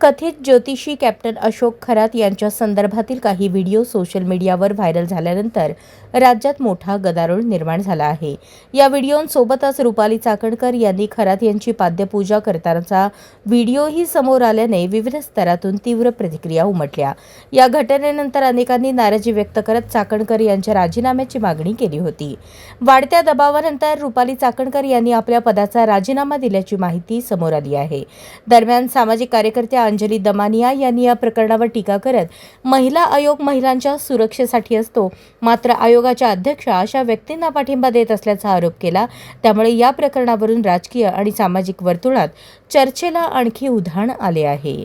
कथित ज्योतिषी कॅप्टन अशोक खरात यांच्या संदर्भातील काही व्हिडिओ सोशल मीडियावर व्हायरल झाल्यानंतर राज्यात मोठा गदारोळ निर्माण झाला आहे। या व्हिडिओंसोबतच रुपाली चाकणकर यांनी खरात यांची पाद्यपूजा करतानाचा व्हिडिओही समोर आल्याने विविध स्तरातून तीव्र प्रतिक्रिया उमटल्या। या घटनेनंतर अनेकांनी नाराजी व्यक्त करत चाकणकर यांच्या राजीनाम्याची मागणी केली होती। वाढत्या दबावानंतर रुपाली चाकणकर यांनी आपल्या पदाचा राजीनामा दिल्याची माहिती समोर आली आहे। दरम्यान सामाजिक कार्यकर्त्या अंजली दमानिया यांनी या प्रकरणावर टीका करत महिला आयोग महिलांच्या सुरक्षेसाठी असतो, मात्र आयोगाच्या अध्यक्षा अशा व्यक्तींना पाठिंबा देत असल्याचा आरोप केला। त्यामुळे या प्रकरणावरून राजकीय आणि सामाजिक वर्तुळात चर्चेला आणखी उधाण आले आहे।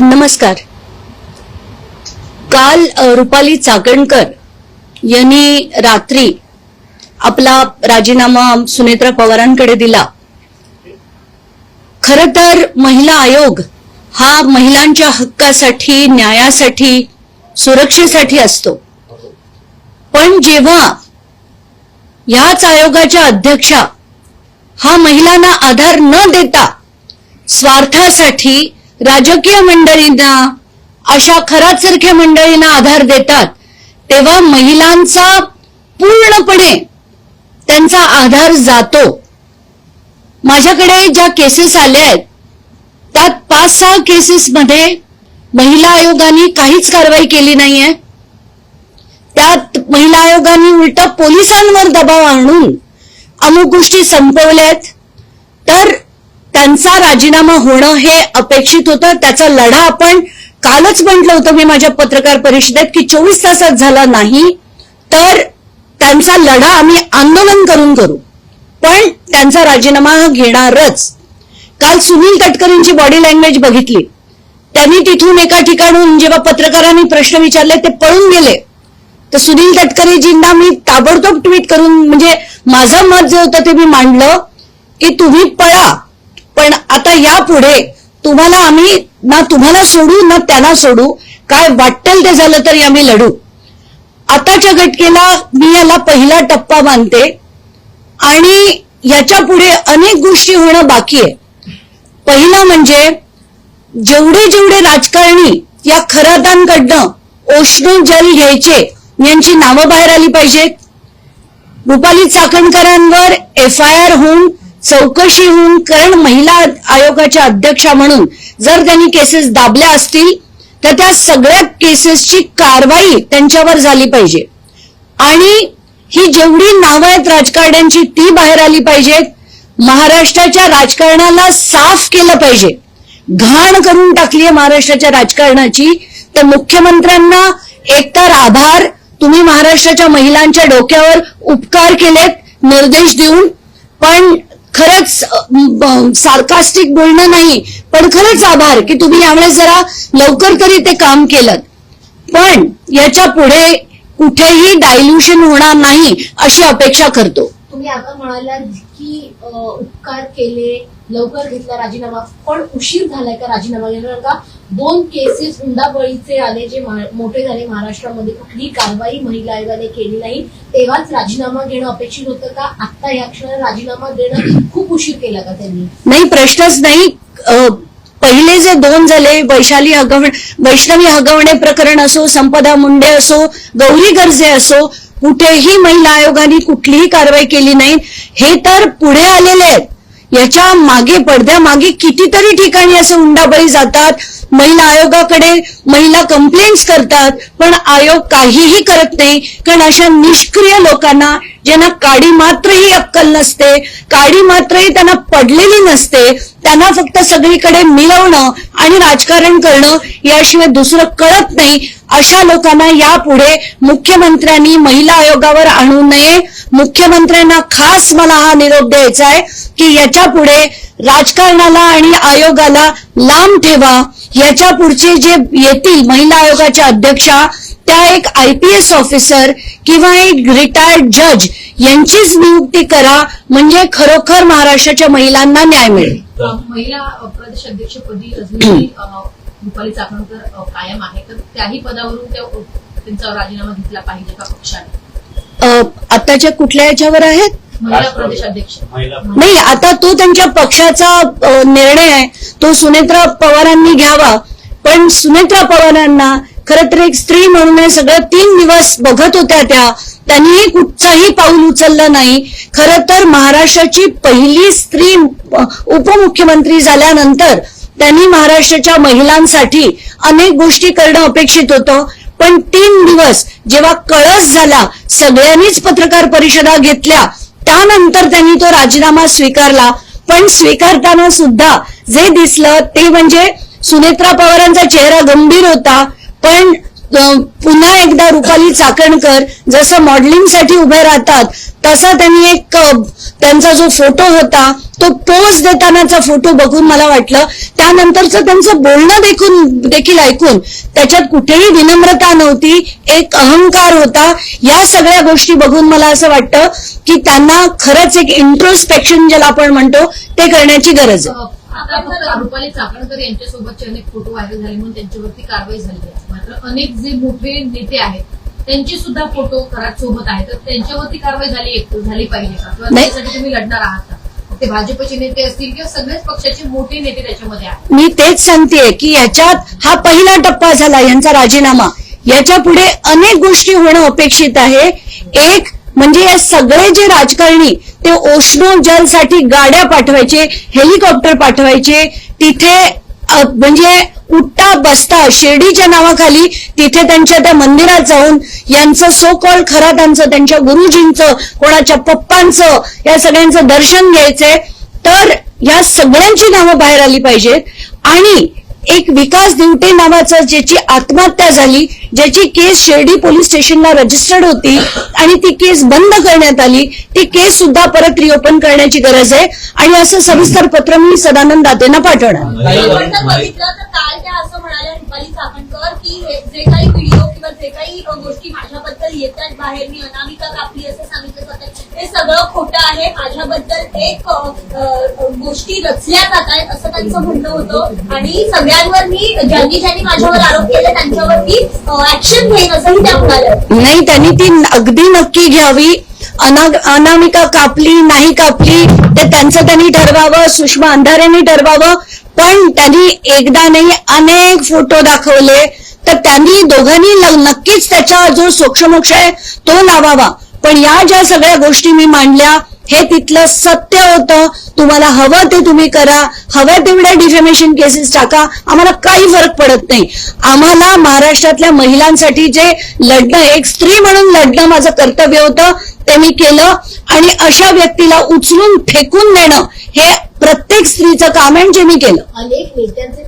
नमस्कार। काल रुपाली चाकणकर यांनी रात्री आपला राजीनामा सुनेत्रा पवारांकडे दिला। खरं तर महिला आयोग हा महिलांच्या हक्कासाठी, न्यायासाठी, सुरक्षेसाठी असतो, पण जेव्हा याच आयोगाच्या अध्यक्षा हा महिलांना आधार न देता स्वार्थासाठी राजकीय मंडळींना, अशा खरातसारख्या मंडळींना आधार देतात, तेव्हा महिलांचा पूर्णपणे त्यांचा आधार जातो। माझ्याकडे ज्या केसेस आल्या आहेत त्यात 5-6 केसेसमध्ये महिला आयोगाने काहीच कारवाई केली नाहीये। त्यात महिला आयोगाने उलट पोलिसांवर दबाव आणून अमुक गोष्टी संपवल्यात। तर त्यांचा राजीनामा होणं हे अपेक्षित होतं। त्याचा लढा आपण कालच म्हटलं होतं मी माझ्या पत्रकार परिषदेत की 24 तासात झाला नाही तर त्यांचा लढा आम्ही आंदोलन करू, पण त्यांचा राजीनामा घेणारच। काल सुनील तटकरेंची बॉडी लँग्वेज बघितली। त्यांनी तिथून एका ठिकाणून जेव्हा पत्रकारांनी प्रश्न विचारले ते पळून गेले, तर सुनील तटकरेजींना मी ताबडतोब ट्विट करून म्हणजे माझं मत जे होतं ते मी मांडलं की तुम्ही पळा, पण आता यापुढे तुम्हाला आम्ही ना तुम्हाला सोडू ना त्यांना सोडू, काय वाटेल ते झालं तरी आम्ही लढू। आताच्या घटनेला मी याला पहिला टप्पा मानते आणि याच्या पुढे अनेक गोष्टी होणं बाकी आहे। पहिला म्हणजे जेवढे राजकारणी या खरातांकडनं ओशनू जल घ्यायचे यांची नावं बाहेर आली पाहिजेत। रुपाली चाकणकरांवर FIR होऊन चौकशी होऊन, कारण महिला आयोगाच्या अध्यक्षा म्हणून जर त्यांनी केसेस दाबल्या असतील तर त्या सगळ्या केसेसची कारवाई त्यांच्यावर झाली पाहिजे आणि ही जेवढी नावं आहेत राजकारण्यांची ती बाहेर आली पाहिजेत। महाराष्ट्राच्या राजकारणाला साफ केलं पाहिजे। घाण करून टाकली आहे महाराष्ट्राच्या राजकारणाची। तर मुख्यमंत्र्यांना एकतर आभार, तुम्ही महाराष्ट्राच्या महिलांच्या डोक्यावर उपकार केलेत निर्देश देऊन, पण खरंच सार्कास्टिक बोलणं नाही, पण खरंच आभार की तुम्ही यावेळेस जरा लवकर तरी ते काम केलं। पण याच्या पुढे कुठेही डायल्युशन होणार नाही अशी अपेक्षा करतो। तुम्ही आता म्हणालात की उपकार केले, लवकर घेतला राजीनामा, पण उशीर झालाय का राजीनामा घेण्याला? का 2 केसेस हुंडाबळीचे आले जे मोठे झाले महाराष्ट्रामध्ये, कुठली कारवाई महिला आयोगाने केली नाही, तेव्हाच राजीनामा घेणं अपेक्षित होतं का? आता या क्षणाला राजीनामा देणं खूप उशीर केला का त्यांनी? नाही, प्रश्नच नाही। पहिले जे 2 झाले, वैष्णवी हगवणे प्रकरण असो, संपदा मुंडे असो, गौरी गर्जे असो, कुठेही महिला आयोगाने कुठलीही कारवाई केली नाही। हे तर पुढे आलेले आहेत। याच्या मागे पडद्यामागे कितीतरी ठिकाणी असं हुंडाबळी जातात, महिला आयोगाकडे महिला कंप्लेंट्स करतात, पण आयोग काहीही करत नाही। कारण अशा निष्क्रिय लोकांना, ज्यांना काडी मात्रही अक्कल नसते, काडी मात्रही त्यांना पडलेली नसते, त्यांना फक्त सगळीकडे मिळवणं आणि राजकारण करणं याशिवाय दुसरं कळत नाही, अशा लोकांना यापुढे मुख्यमंत्र्यांनी महिला आयोगावर आणू नये। मुख्यमंत्र्यांना खास मला हा निरोप द्यायचा आहे की याच्या पुढे राजकारणाला आणि आयोगाला लांब ठेवा। याच्या पुढचे जे येतील महिला आयोगाच्या अध्यक्षा, त्या एक IPS ऑफिसर किंवा एक रिटायर्ड जज यांचीच नियुक्ती करा, म्हणजे खरोखर महाराष्ट्राच्या महिलांना न्याय मिळेल। महिला प्रदेश अध्यक्षपदी अजूनही रुपाली चाकणकर कायम आहे, तर त्याही पदावरून त्यांचा राजीनामा घेतला पाहिजे का पक्षाने? आताच्या कुठल्या याच्यावर आहेत? महिला प्रदेश अध्यक्ष नाही, आता तो त्यांच्या पक्षाचा निर्णय आहे, तो सुनेत्रा पवारांनी घ्यावा। पण सुनेत्रा पवारांना खरं तर एक स्त्री म्हणून हे सगळं 3 दिवस बघत होत्या त्यांनी कुठचंही पाऊल उचललं नाही. खरं तर महाराष्ट्राची पहिली स्त्री उपमुख्यमंत्री झाल्यानंतर त्यांनी महाराष्ट्राच्या महिलांसाठी अनेक गोष्टी करणं अपेक्षित होतं. पण 3 दिवस जेव्हा कळस झाला, सगळ्यांनीच पत्रकार परिषदा घेतल्या, त्यानंतर त्यांनी तो राजीनामा स्वीकारला. पण स्वीकारताना सुद्धा जे दिसलं ते म्हणजे सुनेत्रा पवारांचा चेहरा गंभीर होता, पण पुन्हा एकदा रुपाली चाकणकर जसं मॉडेलिंगसाठी उभे राहतात तसा त्यांनी एक त्यांचा जो फोटो होता तो पोज देतानाचा फोटो बघून मला वाटलं, त्यानंतरचं त्यांचं बोलणं देखील ऐकून त्याच्यात कुठेही विनम्रता नव्हती, एक अहंकार होता. या सगळ्या गोष्टी बघून मला असं वाटतं की त्यांना खरंच एक इंट्रोस्पेक्शन ज्याला आपण म्हणतो ते करण्याची गरज आहे. आता फक्त रुपाली चाकणकर यांच्यासोबतचे अनेक फोटो व्हायरल झाले म्हणून त्यांच्यावरती कारवाई झाली आहे. मात्र अनेक जे मोठे नेते आहेत त्यांचे सुद्धा फोटो खराब सोबत आहेत, तर त्यांच्यावरती कारवाई झाली पाहिजे का? किंवा त्यासाठी तुम्ही लढणार आहात का? ते भाजपचे नेते असतील किंवा सगळ्याच पक्षाचे मोठे नेते त्याच्यामध्ये आहेत. मी तेच सांगतेय की याच्यात हा पहिला टप्पा झाला यांचा राजीनामा. याच्या पुढे अनेक गोष्टी होणं अपेक्षित आहे. एक म्हणजे या सगळे जे राजकारणी ते ओशनो जलसाठी गाड्या पाठवायचे, हेलिकॉप्टर पाठवायचे, तिथे म्हणजे उठता बसता शिर्डीच्या नावाखाली तिथे त्यांच्या त्या मंदिरात जाऊन यांचं सो कॉल खरातांचं, त्यांच्या गुरुजींचं, कोणाच्या पप्पांचं, या सगळ्यांचं दर्शन घ्यायचंय. तर या सगळ्यांची नावं बाहेर आली पाहिजेत. आणि एक विकास दिवटे नावाचं ज्याची आत्महत्या झाली, ज्याची केस शिर्डी पोलीस स्टेशनला रजिस्टर्ड होती आणि ती केस बंद करण्यात आली, ती केस सुद्धा परत रिओपन करण्याची गरज आहे. आणि असं सविस्तर पत्र मी सदानंद दातेंना पाठवणार. आपण जर बघितलं तर काल त्या असं म्हणाल्या रुपाली चाकणकर की जे काही व्हिडिओ किंवा जे काही गोष्टी माझ्याबद्दल येतात बाहेर, मी अनामिका कापली असं सांगितलं जातं, हे सगळं खोटं आहे. माझ्याबद्दल एक गोष्टी रचल्या जात आहेत असं त्यांचं म्हणणं होतं. आणि सगळ्यांवर मी ज्यांनी माझ्यावर आरोप केले त्यांच्यावरती ऍक्शन घेईन असंही त्या म्हणाल्या. नाही, त्यांनी ती अगदी नक्की घ्यावी. अनामिका कापली नाही कापली ते त्यांचं त्यांनी ठरवावं, सुषमा अंधारेंनी ठरवावं. पण त्यांनी एकदा नाही अनेक फोटो दाखवले, तर त्यांनी दोघांनी नक्कीच त्याचा जो सोक्षमोक्ष आहे तो लावावा. पण या ज्या सगळ्या गोष्टी मी मांडल्या हे तिथलं सत्य होतं. तुम्हाला हवं ते तुम्ही करा, हव्या तेवढ्या डिफेमेशन केसेस टाका, आम्हाला काही फरक पडत नाही. आम्हाला महाराष्ट्रातल्या महिलांसाठी जे लढणं, एक स्त्री म्हणून लढणं माझं कर्तव्य होतं ते मी केलं. आणि अशा व्यक्तीला उचलून फेकून देणं हे प्रत्येक स्त्रीचं काम आहे, जे मी केलं. अनेक नेत्यांचे